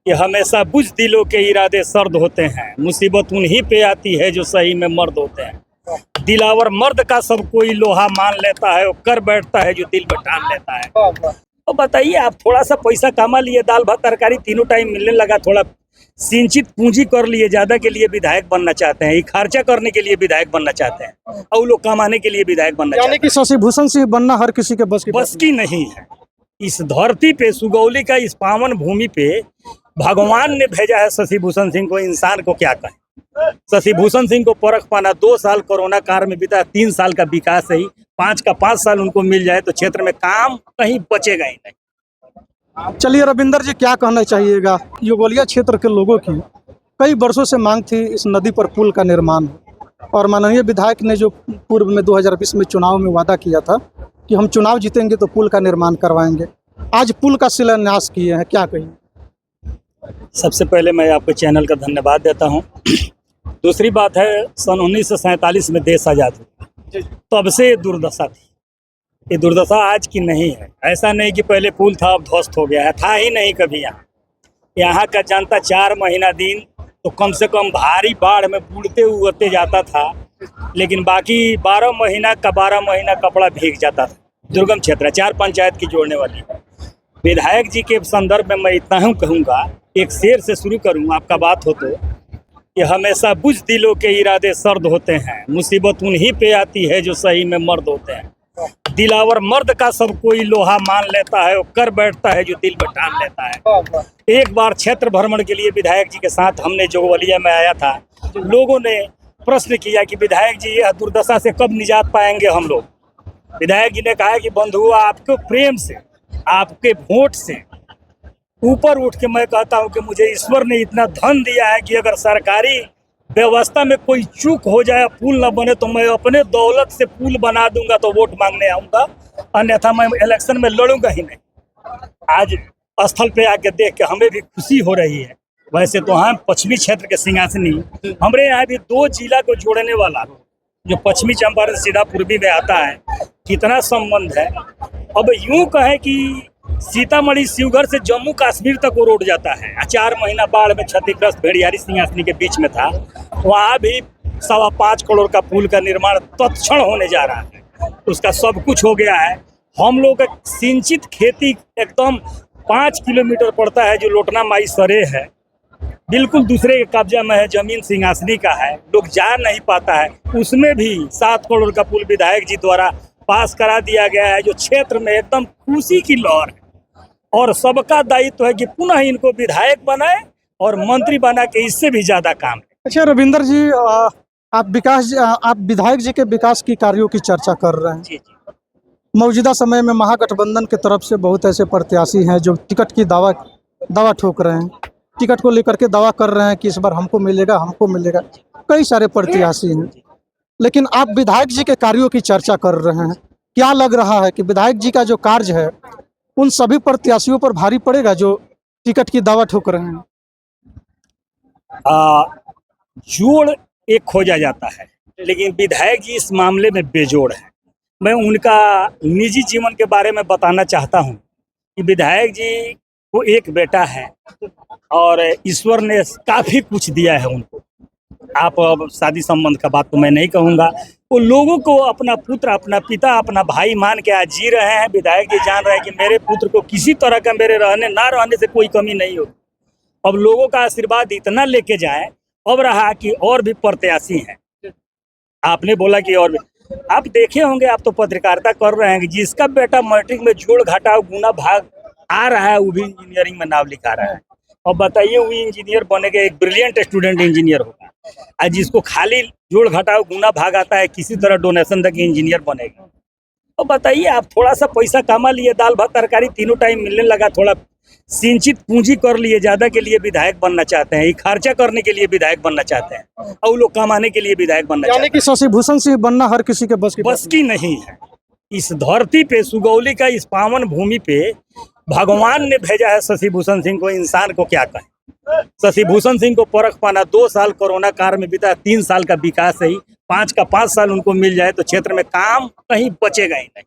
कि हमेशा बुज़दिलों के इरादे सर्द होते हैं, मुसीबत उन्हीं पे आती है जो सही में मर्द होते हैं। दिलावर मर्द का सब कोई लोहा मान लेता है, वो कर बैठता है जो दिल में ठान लेता है। तो बताइए, आप थोड़ा सा पैसा कमा लिए, दाल भात तरकारी तीनों टाइम मिलने लगा, थोड़ा सिंचित पूंजी कर लिए, ज्यादा के लिए विधायक बनना चाहते हैं, खर्चा करने के लिए विधायक बनना चाहते हैं, और लोग कमाने के लिए विधायक बनना चाहते हैं। यानी कि शशि भूषण सिंह बनना हर किसी के बस की नहीं है। इस धरती पे, सुगौली का इस पावन भूमि पे भगवान ने भेजा है शशि भूषण सिंह को। इंसान को क्या कहें, शशि भूषण सिंह को परख पाना 2 साल कोरोना काल में बीता, 3 साल का विकास है, 5 का 5 साल उनको मिल जाए तो क्षेत्र में काम कहीं बचेगा ही नहीं। चलिए रविंदर जी, क्या कहना चाहिएगा? युगोलिया क्षेत्र के लोगों की कई वर्षों से मांग थी इस नदी पर पुल का निर्माण हो, और माननीय विधायक ने जो पूर्व में 2020 में चुनाव में वादा किया था कि हम चुनाव जीतेंगे तो पुल का निर्माण करवाएंगे, आज पुल का शिलान्यास किए हैं, क्या कहें? सबसे पहले मैं आपके चैनल का धन्यवाद देता हूं। दूसरी बात है, सन 1947 में देश आज़ाद हुआ, तब से दुर्दशा थी। ये दुर्दशा आज की नहीं है। ऐसा नहीं कि पहले पुल था अब ध्वस्त हो गया है, था ही नहीं कभी। यहाँ का जनता 4 महीना दिन तो कम से कम भारी बाढ़ में बूढ़ते उड़ते जाता था, लेकिन बाकी 12 महीना का 12 महीना कपड़ा भीग जाता था। दुर्गम क्षेत्र, 4 पंचायत की जोड़ने वाली। विधायक जी के संदर्भ में मैं इतना ही कहूँगा, एक शेर से शुरू करूँ, आपका बात हो तो, कि हमेशा बुज़दिलों के इरादे सर्द होते हैं, मुसीबत उन्हीं पे आती है जो सही में मर्द होते हैं। दिलावर मर्द का सब कोई लोहा मान लेता है, वो कर बैठता है जो दिल में ठान लेता है। एक बार क्षेत्र भ्रमण के लिए विधायक जी के साथ हमने जोगवलिया में आया था, लोगों ने प्रश्न किया कि विधायक जी, यह दुर्दशा से कब निजात पाएंगे हम लोग? विधायक जी ने कहा कि बंधुओं, आपके प्रेम से, आपके वोट से ऊपर उठ के मैं कहता हूं कि मुझे ईश्वर ने इतना धन दिया है कि अगर सरकारी व्यवस्था में कोई चूक हो जाए, पुल न बने, तो मैं अपने दौलत से पुल बना दूंगा तो वोट मांगने आऊंगा, अन्यथा मैं इलेक्शन में लड़ूंगा ही नहीं। आज स्थल पे आके देख के हमें भी खुशी हो रही है। वैसे तो हम पश्चिमी क्षेत्र के सिंहासनी, हमारे यहाँ भी 2 जिला को जोड़ने वाला जो पश्चिमी चंपारण सीधा पूर्वी में आता है, कितना संबंध है। अब यूं कहे कि सीतामढ़ी शिवगढ़ से जम्मू कश्मीर तक वो रोड जाता है। 4 महीना बाढ़ में क्षतिग्रस्त भेड़ियारी सिंहासनी के बीच में था, वहाँ भी 5.25 करोड़ का पुल का निर्माण तत्क्षण होने जा रहा है। उसका सब कुछ हो गया है। हम लोग सिंचित खेती एकदम 5 किलोमीटर पड़ता है, जो लोटना माई सरे है, बिल्कुल दूसरे के कब्जा में है, जमीन सिंहासनी का है, लोग जा नहीं पाता है। उसमें भी 7 करोड़ का पुल विधायक जी द्वारा पास करा दिया गया है, जो क्षेत्र में एकदम खुशी की लहर है। और सबका दायित्व है कि पुनः इनको विधायक बनाए और मंत्री बना के इससे भी ज्यादा काम है। अच्छा रविंदर जी, आप विधायक जी के विकास की कार्यों की चर्चा कर रहे हैं। जी। मौजूदा समय में महागठबंधन की तरफ से बहुत ऐसे प्रत्याशी हैं जो टिकट की दावा ठोक रहे हैं, टिकट को लेकर के दावा कर रहे हैं कि इस बार हमको मिलेगा। कई सारे प्रत्याशी हैं, लेकिन आप विधायक जी के कार्यों की चर्चा कर रहे हैं। क्या लग रहा है कि विधायक जी का जो कार्य है उन सभी प्रत्याशियों पर भारी पड़ेगा जो टिकट की दावा ठोक रहे हैं? जोड़ एक खोजा जाता है, लेकिन विधायक जी इस मामले में बेजोड़ है। मैं उनका निजी जीवन के बारे में बताना चाहता हूं कि विधायक जी को एक बेटा है और ईश्वर ने काफी कुछ दिया है उनको। आप अब शादी संबंध का बात तो मैं नहीं कहूँगा, वो लोगों को अपना पुत्र, अपना पिता, अपना भाई मान के आज जी रहे हैं। विधायक जी जान रहे हैं कि मेरे पुत्र को किसी तरह का मेरे रहने से कोई कमी नहीं होगी। अब लोगों का आशीर्वाद इतना लेके जाए। अब रहा कि और भी प्रत्याशी हैं, आपने बोला कि और भी, आप देखे होंगे, आप तो पत्रकारिता कर रहे हैं कि जिसका बेटा मैट्रिक में जोड़ घटाव गुना भाग आ रहा है, वो भी इंजीनियरिंग में नाम लिखा रहा है। और बताइए, वो इंजीनियर बनेगा, एक ब्रिलियंट स्टूडेंट इंजीनियर होगा। आज जिसको खाली जोड़ घटाव गुना भाग आता है, किसी तरह डोनेशन तक इंजीनियर बनेगा। तो बताइए, आप थोड़ा सा पैसा कमा लिए, दाल भात तरकारी तीनों टाइम मिलने लगा, थोड़ा सिंचित पूंजी कर लिए, ज्यादा के लिए विधायक बनना चाहते हैं, खर्चा करने के लिए विधायक बनना चाहते हैं, और लोग कमाने के लिए विधायक बनना चाहते हैं। यानी कि शशि भूषण सिंह बनना हर किसी के बस की नहीं है। इस धरती पे, सुगौली का इस पावन भूमि पे भगवान ने भेजा है शशि भूषण सिंह को। इंसान को क्या कहें, शशि भूषण सिंह को परख पाना 2 साल कोरोना काल में बीता, 3 साल का विकास है, 5 का 5 साल उनको मिल जाए तो क्षेत्र में काम कहीं बचेगा ही नहीं।